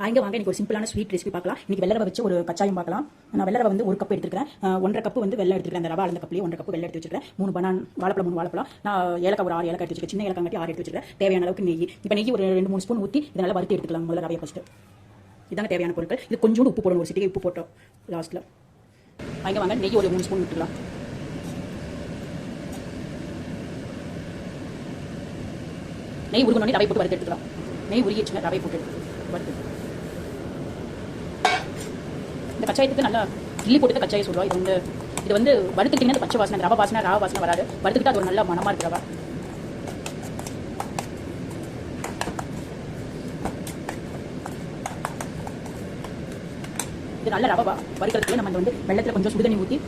அங்கே வாங்க இன்னைக்கு ஒரு சிம்பிளான ஸ்வீட் ரெசிபி பார்க்கலாம். இன்னைக்கு வெள்ளை ரவை வச்சு ஒரு கச்சாயம் பார்க்கலாம். நான் வெள்ளை ரவை வந்து ஒரு கப் எடுத்துக்கிறேன். 1.5 கப் வந்து வெள்ளை எடுத்துக்கிறேன். அந்த ரவை அளந்த கப்லேயே 1.5 கப் வெள்ளை எடுத்து வச்சிருக்கேன். 3 வாழைப்பழம் 3 வாழைப்பழம். நான் ஏலக்காய் ஒரு 6 ஏலக்காய் எடுத்து வச்சிருக்கேன். சின்ன ஏலக்காய் கட்டி 6 எடுத்து வச்சிருக்கேன். தேவையான அளவுக்கு நெய். இப்போ நெய் ஒரு 2-3 ஸ்பூன் ஊற்றி இதை நல்லா வறுத்து எடுத்துக்கலாம். முதல்ல ரவையை ஃபஸ்ட்டு இதாங்க தேவையான பொருட்கள். இது கொஞ்சோண்டு உப்பு போடணும். ஒரு சிட்டிகை உப்பு போட்டோம் லாஸ்ட்டில். அங்கே வாங்க நெய் ஒரு 3 ஸ்பூன் விட்டுக்கலாம். நெய் உருகணுன்னே ரவை போட்டு வறுத்து எடுத்துக்கலாம். நெய் உருகிடுச்சுங்க, ரவை போட்டு வறுத்து. இந்த கச்சாயத்துக்கு நல்லா கிள்ளி போட்டு கச்சாயம் சொல்லுவோம். இது வந்து வறுத்துக்கிட்டீங்கன்னா பச்சை வாசனை, ரவை வாசனை வராது. வறுத்துக்கிட்டு அது ஒரு நல்ல மனமாக இருக்கு ரவை. இது நல்ல ரவை வறுக்கிறதுக்குள்ள நம்ம வந்து வெள்ளத்தில் கொஞ்சம் சுடுதண்ணி ஊற்றி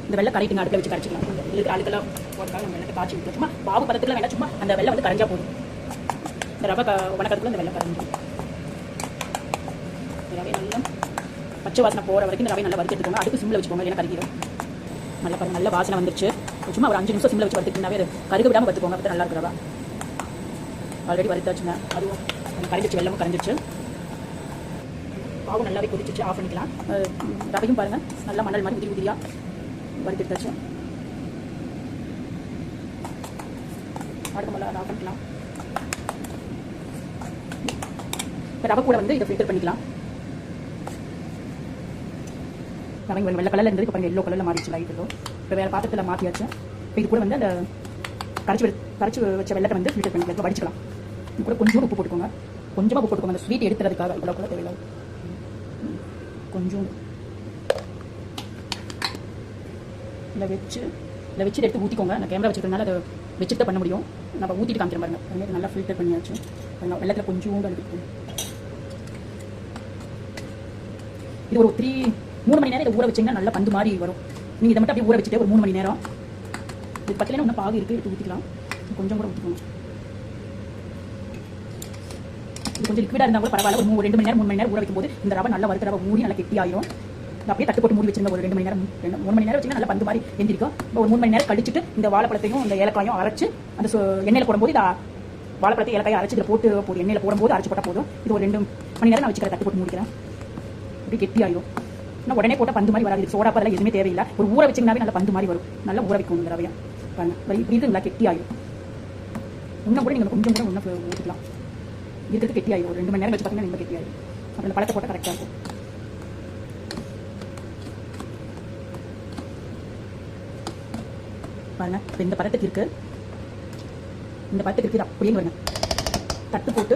இந்த வெள்ளை கரைட்டுங்க, அடுப்பில் வச்சு கரைச்சிக்கலாம். இதுக்கு அழுக்கெல்லாம் போட்டாலும் நம்ம வெள்ளத்தை காய்ச்சி விட்டுலாம். சும்மா பாவு பதத்துக்குலாம் வேணா, சும்மா அந்த வெள்ளை வந்து கரைஞ்சா போதும். இந்த ரவை வணக்கத்துக்குள்ள இந்த வெள்ளை கரைஞ்சி ரவை நல்லா பச்சை வாசனை போகிற வரைக்கும் இந்த ரவை நல்லா வறுத்து எடுத்துக்கோங்க. அடுப்பு சிம்மில் வச்சுக்கோங்க, ஏன்னா கறிக்கிறோம். நல்லா பாருங்க, நல்ல வாசனை வந்துருச்சு. சும்மா ஒரு 5 நிமிஷம் சிம்மில் வச்சு வறுத்துக்கிட்டாவே அது கருக விடாமல் வறுத்துக்கோங்க. அப்போ நல்லா இருக்கு ரவை. ஆல்ரெடி வறுத்தாச்சுங்க, அதுவும் கரைஞ்சிச்சு, வெள்ளமும் கரைஞ்சிச்சு. பாவு நல்லாவே கொதிச்சிச்சு, ஆஃப் பண்ணிக்கலாம். ரவையும் பாருங்கள் நல்லா மணல் மாதிரி உதிரி உதிரியாக வறுத்து எடுத்தாச்சு. அடுத்த ஆஃப் பண்ணிக்கலாம். ரவை கூட வந்து இதை ஃபில்டர் பண்ணிக்கலாம். ரவை வெள்ளை கலரில் இருந்தது, இப்போ எல்லோ கலரில் மாறிடுச்சு லைட். இப்போ வேறு பாத்திரத்தில் மாற்றியாச்சு. இப்போ இது கூட வந்து அந்த கரைச்சி வச்ச வெள்ளத்தை வந்து ஃபில்டர் பண்ணிக்கலாம், வடிச்சிக்கலாம். இது கூட கொஞ்சம் உப்பு போட்டுக்கோங்க, கொஞ்சமாக உப்பு போட்டுக்கோங்க. அந்த ஸ்வீட் எடுத்துறதுக்காக இவ்வளோ கூட தேவையில்லை. கொஞ்சம் இதை வச்சு எடுத்து ஊற்றிக்கோங்க. நான் கேமரா வச்சுக்கிறதுனால அதை வச்சுட்டு பண்ண முடியும். நம்ம ஊற்றிட்டு காமிக்கிற பாருங்க. நல்லா ஃபில்டர் பண்ணியாச்சு. வெள்ளத்தில் கொஞ்சம் அனுப்பிட்டு இது ஒரு 3 மணி நேரம் இதை ஊற வச்சிங்கன்னா நல்லா பந்து மாதிரி வரும். நீங்கள் இதை மட்டும் அப்படியே ஊற வச்சுட்டு ஒரு 3 மணி நேரம் இது பக்கத்தில் இன்னும் பாகு இருக்குது, எடுத்து ஊற்றிக்கலாம். கொஞ்சம் கூட ஊற்றிக்கோங்க. இது கொஞ்சம் லிக்விடாக இருந்தால் கூட பரவாயில்ல. ஒரு 2 மணி நேரம் 3 மணி நேரம் ஊற வைக்கும்போது இந்த ரவை நல்லா வறுத்த ரவை ஊறி நல்லா கெட்டி ஆயிரும். அப்படியே தட்டு போட்டு மூடி வச்சிருங்க. ஒரு 2 மணி நேரம் 3 மணி நேரம் வச்சிங்கன்னா நல்லா பந்து மாதிரி எந்திரிக்கும். ஒரு 3 மணி நேரம் கழிச்சுட்டு இந்த வாழைப்பழத்தையும் இந்த ஏலக்காயும் அரைச்சு அந்த எண்ணெயில் போடும்போது இந்த வாழைப்பழத்தை ஏலக்காயும் அரைச்சி இதில் போட்டு எண்ணெயில் போடும்போது அரைச்சி போட்டால் போதும். இது ஒரு 2 மணி நேரம் நான் வச்சுக்கிறேன். தட்டு போட்டு மூடிக்கிறேன். அப்படி கெட்டி ஆயிரும். ஆனால் உடனே போட்டால் பந்து மாதிரி வராது. சோடா அதெல்லாம் எதுவுமே தேவையில்லை. ஒரு ஊற வச்சிங்கனாவே நல்லா பந்து மாதிரி வரும். நல்லா ஊற வைக்கணும் இந்த ரவையை. இப்படி இது நல்லா கெட்டி ஆயிரும். இன்னும் கூட நீங்கள் கொஞ்சம் கூட இன்னும் ஊற்றிக்கலாம். இருக்கிறது கெட்டி ஆயிரும். ஒரு 2 மணி நேரம் வச்சு பார்த்தீங்கன்னா ரொம்ப கெட்டி ஆயிரும். அப்புறம் இந்த பழத்தை போட்டால் கரெக்டாக இருக்கும். பாருங்க, இப்போ இந்த பழத்துக்கு இருக்கு, அப்படியே வருங்க. தட்டு போட்டு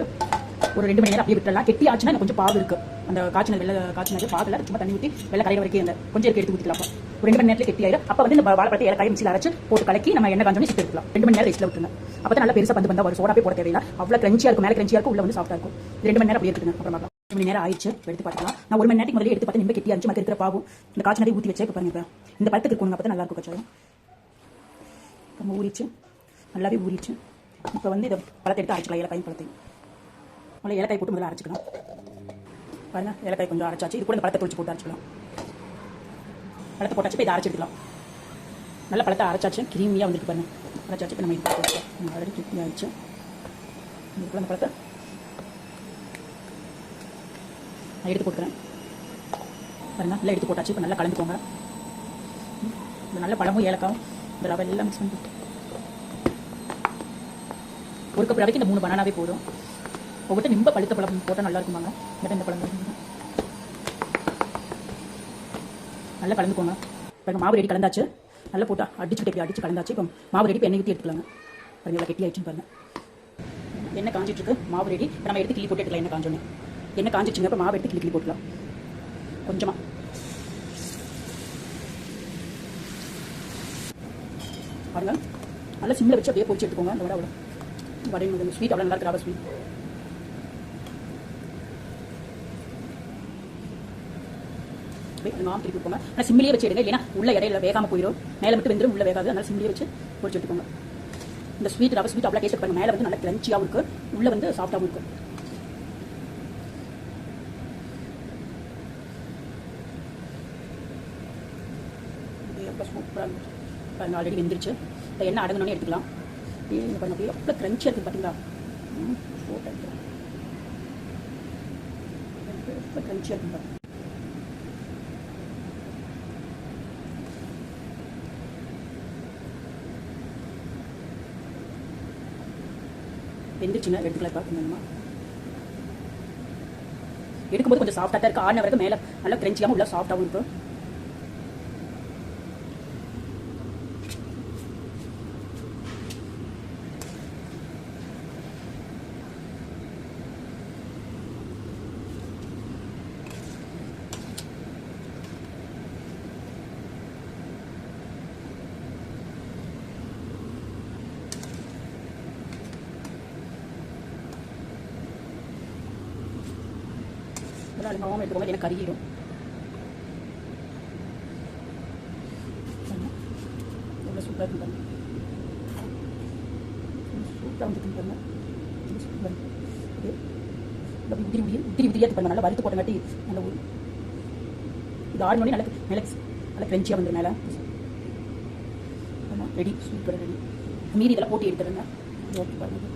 ஒரு 2 மணி நேரம் அப்படியே விட்டுறலாம். கெட்டி ஆச்சுன்னா கொஞ்சம் பாகு இருக்கு. அந்த வெள்ளை காய்ச்சினது பாகுல சும்மா தண்ணி ஊற்றி வெள்ளை கரையிற வரைக்கும் அந்த கொஞ்சம் எடுத்து ஊற்றிக்கலாம். ஒரு 2 மணி நேரத்தில் கெட்டி ஆயிடும். அப்போ வந்து இந்த வாழைப்பழத்தை ஏலக்காய் மிக்சியில் அரைச்சு போட்டு கலக்கி நம்ம எண்ணெய் காஞ்சோன்னு சிட்டு எடுக்கலாம். 2 மணி நேரம் ரெஸ்ட்டில் விட்டுருங்க. அப்போ தான் நல்லா பெருசாக பந்து ஒரு சோடாவே போட தேவையில்லை. அவ்வளோ கிரன்ச்சியாக இருக்கும், மேலே கிரன்ச்சியாக இருக்கும், உள்ள வந்து சாஃப்டாக இருக்கும். 2 மணி நேரம் அப்படியே இருக்குங்க. அப்புறம் 2 மணி நேரம் ஆயிடுச்சு, எடுத்து பார்த்துக்கலாம். நான் 1 மணி நேரத்துக்கு முதல்ல எடுத்து பார்த்து ரொம்ப கெட்டியாக இருந்துச்சு. மற்ற இருக்கிற பாவும் இந்த காய்ச்சினதை ஊற்றி வச்சே பாருங்க. இப்போ இந்த பழத்துக்கு இருக்கணும், அப்போ தான் நல்லா இருக்கும் கச்சாயம். நம்ம ஊறிச்சு, நல்லாவே ஊறிச்சு. இப்போ வந்து இதை பழத்தை எடுத்து அரைச்சிக்கலாம். ஏலக்காயும் பழத்தையும் முதல்ல ஏலக்காய் போட்டு முதல்ல அரைச்சிக்கலாம். பாருங்க, ஏலக்காய் கொஞ்சம் அரைச்சாச்சு. இது கூட இந்த பழத்தை தொழிச்சு போட்டு அரைச்சிக்கலாம். பழத்தை போட்டாச்சு. இதை அரைச்சி எடுக்கலாம். நல்லா பழத்தை அரைச்சாச்சு, கிரீமியாக வந்துருக்கு பாருங்க. அரைச்சாச்சு. இப்போ நம்ம இது போட்டு ஆல்ரெடி கிரீமி ஆயிடுச்சு. இதுக்குள்ள அந்த பழத்தை நான் எடுத்து போட்டுக்கிறேன். பாருங்க, நல்லா எடுத்து போட்டாச்சு. இப்போ நல்லா கலந்துக்கோங்க. இந்த நல்ல பழமும் ஏலக்காயும் இந்த ரவை எல்லாம் மிக்ஸ் பண்ணி ஒரு கப் ரவைக்கு இந்த 3 பனானாவே போதும். ஒவ்வொருத்தர் ரொம்ப பழுத்த பழம் போட்டால் நல்லா இருக்குமாங்க. இந்த பழம் நல்லா கலந்துக்கோங்க. இப்போ மாவு ரெடி கலந்தாச்சு. நல்லா போட்டா அடிச்சு கலந்தாச்சு. இப்போ மாவு ரெடி. இப்போ எண்ணெய் ஊற்றி எடுத்துக்கலாங்க. பாருங்க, நல்லா கெட்டி ஆயிடுச்சுன்னு பாருங்க. எண்ணெய் காஞ்சிட்டு இருக்கு, மாவு ரெடி. இப்போ நம்ம எடுத்து கிள்ளி போட்டு எடுக்கலாம். எண்ணெய் காஞ்சோன்னே எண்ணெய் காஞ்சிச்சுங்க. இப்போ மாவு எடுத்து கிள்ளி போட்டுக்கலாம். கொஞ்சமாக பாருங்க, நல்லா சிம்மில் வச்சு அப்படியே பொரிச்சு எடுத்துக்கோங்க. அந்த வடை ஸ்வீட் அவ்வளோ நல்லா இருக்கு. ரவை ஸ்வீட் திருப்பி கொடுப்போங்க. ஆனால் சிம்மிலே வச்சு எடுங்க, இல்லைன்னா உள்ள இடையில வேகாமல் போயிடும். மேலே மட்டும் வெந்துடும், உள்ள வேகாது. அதனால் சிம்மிலே வச்சு பொரிச்சு எடுத்துக்கோங்க. இந்த ஸ்வீட் ரவை ஸ்வீட் அவ்வளோ டேஸ்ட் பாருங்க. மேலே வந்து நல்லா கிரன்ச்சியாகவும் இருக்கு, உள்ள வந்து சாஃப்டாகவும் இருக்கும். சூப்பராக பாருங்க, ஆல்ரெடி வெந்துருச்சு. இந்த எண்ணெய் அடங்கணுன்னே எடுத்துக்கலாம். பாருங்க, அப்படியே எவ்வளோ கிரன்ச்சியாக இருக்குது பார்த்தீங்களா. சூப்பர் கிரன்ச்சியாக இருக்குங்க. வெந்துச்சுங்க, எடுத்துக்கலாம். பார்க்கணுமா எடுக்கும்போது கொஞ்சம் சாஃப்டாக தான் இருக்குது. ஆடின வரைக்கும் மேலே நல்லா கிரன்ச்சியாகவும் உள்ள சாஃப்டாகவும் இருக்கும். அழுங்காமல் எடுத்துக்கோங்க, எனக்கு கருகிடும். எவ்வளோ சூப்பராக இருக்கு பாருங்க. சூப்பராக வந்துருக்கு பாருங்க. சூப்பராக இது உதிரி உதிரியாக பாருங்க. நல்லா வறுத்து போட்டங்காட்டி நல்ல ஊர் இது ஆடினோடனே நல்லா மேலே நல்லா கிரன்ச்சியாக வந்துடும். மேலே ஆமாம் ரெடி, சூப்பராக ரெடி. மீதி இதெல்லாம் போட்டு எடுத்துடுங்க. ஓகே பாருங்க.